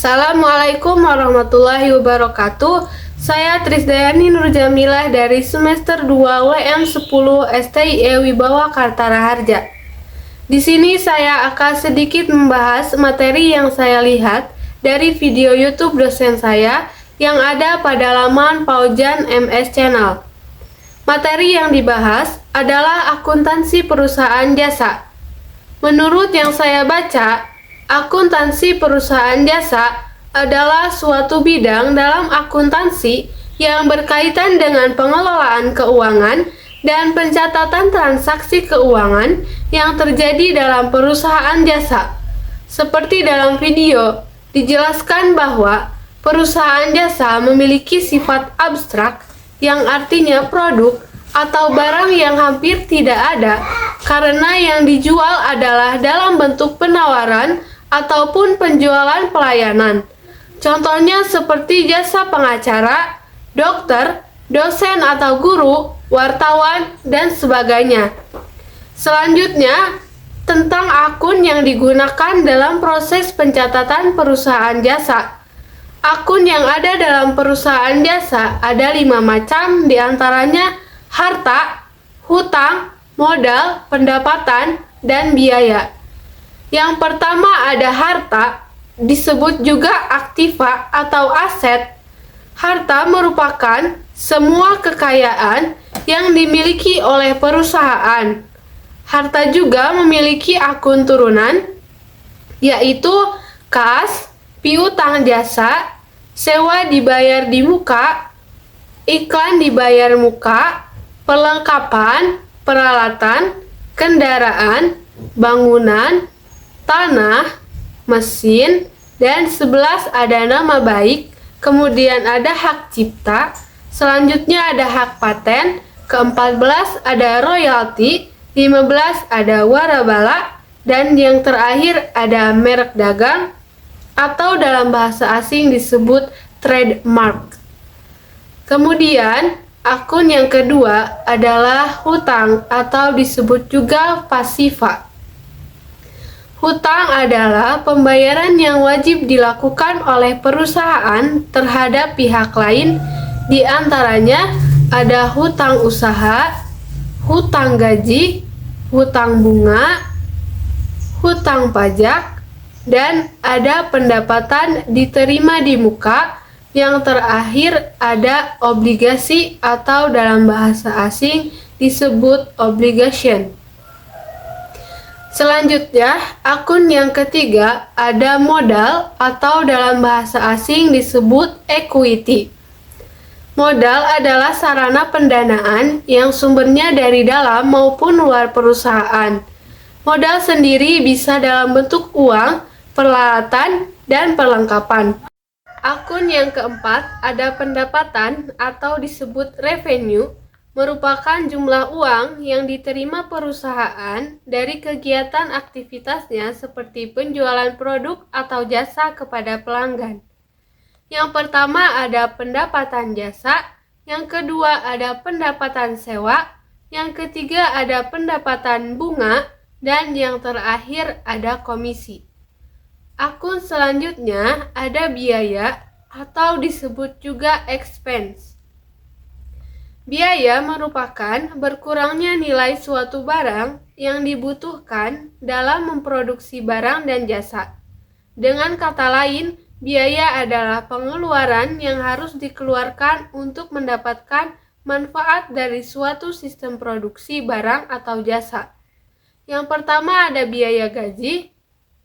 Assalamualaikum warahmatullahi wabarakatuh. Saya Trisdayani Nurjamilah dari semester 2 WM10 STIE Wibawa Kartara Harja. Di sini saya akan sedikit membahas materi yang saya lihat dari video YouTube dosen saya yang ada pada laman Paujan MS Channel. Materi yang dibahas adalah akuntansi perusahaan jasa. Menurut yang saya baca, akuntansi perusahaan jasa adalah suatu bidang dalam akuntansi yang berkaitan dengan pengelolaan keuangan dan pencatatan transaksi keuangan yang terjadi dalam perusahaan jasa. Seperti dalam video, dijelaskan bahwa perusahaan jasa memiliki sifat abstrak yang artinya produk atau barang yang hampir tidak ada karena yang dijual adalah dalam bentuk penawaran ataupun penjualan pelayanan. Contohnya seperti jasa pengacara, dokter, dosen atau guru, wartawan, dan sebagainya. Selanjutnya, tentang akun yang digunakan dalam proses pencatatan perusahaan jasa. Akun yang ada dalam perusahaan jasa ada 5 macam, diantaranya harta, hutang, modal, pendapatan, dan biaya. Yang pertama ada harta, disebut juga aktiva atau aset. Harta merupakan semua kekayaan yang dimiliki oleh perusahaan. Harta juga memiliki akun turunan, yaitu kas, piutang jasa, sewa dibayar di muka, iklan dibayar muka, perlengkapan, peralatan, kendaraan, bangunan, tanah, mesin, dan 11 ada nama baik, kemudian ada hak cipta, selanjutnya ada hak paten, ke-14 ada royalti, 15 ada warabala, dan yang terakhir ada merek dagang, atau dalam bahasa asing disebut trademark. Kemudian, akun yang kedua adalah hutang atau disebut juga pasiva. Hutang adalah pembayaran yang wajib dilakukan oleh perusahaan terhadap pihak lain, di antaranya ada hutang usaha, hutang gaji, hutang bunga, hutang pajak, dan ada pendapatan diterima di muka. Yang terakhir ada obligasi atau dalam bahasa asing disebut obligation. Selanjutnya, akun yang ketiga ada modal atau dalam bahasa asing disebut equity. Modal adalah sarana pendanaan yang sumbernya dari dalam maupun luar perusahaan. Modal sendiri bisa dalam bentuk uang, peralatan, dan perlengkapan. Akun yang keempat ada pendapatan atau disebut revenue, merupakan jumlah uang yang diterima perusahaan dari kegiatan aktivitasnya seperti penjualan produk atau jasa kepada pelanggan. Yang pertama ada pendapatan jasa, yang kedua ada pendapatan sewa, yang ketiga ada pendapatan bunga, dan yang terakhir ada komisi. Akun selanjutnya ada biaya atau disebut juga expense. Biaya merupakan berkurangnya nilai suatu barang yang dibutuhkan dalam memproduksi barang dan jasa. Dengan kata lain, biaya adalah pengeluaran yang harus dikeluarkan untuk mendapatkan manfaat dari suatu sistem produksi barang atau jasa. Yang pertama ada biaya gaji,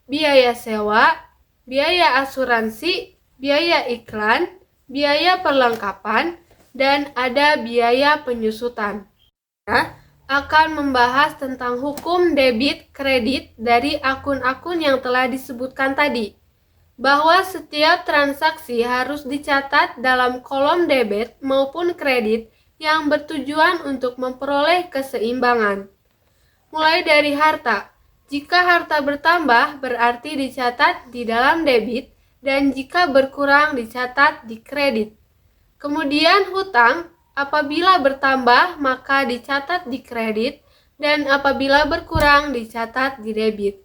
biaya sewa, biaya asuransi, biaya iklan, biaya perlengkapan, dan ada biaya penyusutan. Akan membahas tentang hukum debit kredit dari akun-akun yang telah disebutkan tadi, bahwa setiap transaksi harus dicatat dalam kolom debit maupun kredit yang bertujuan untuk memperoleh keseimbangan. Mulai dari harta, jika harta bertambah berarti dicatat di dalam debit, dan jika berkurang dicatat di kredit. Kemudian hutang, apabila bertambah maka dicatat di kredit, dan apabila berkurang dicatat di debit.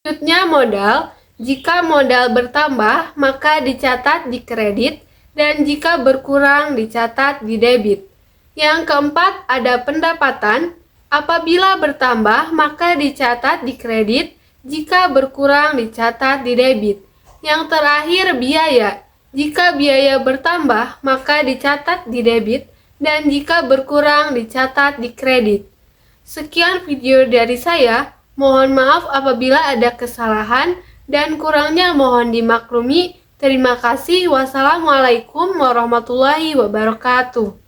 Selanjutnya modal, Jika modal bertambah, maka dicatat di kredit, dan jika berkurang dicatat di debit. Yang keempat ada pendapatan. Apabila bertambah, maka dicatat di kredit, jika berkurang dicatat di debit. Yang terakhir biaya. Jika biaya bertambah, maka dicatat di debit, dan jika berkurang dicatat di kredit. Sekian video dari saya. Mohon maaf apabila ada kesalahan dan kurangnya mohon dimaklumi. Terima kasih. Wassalamualaikum warahmatullahi wabarakatuh.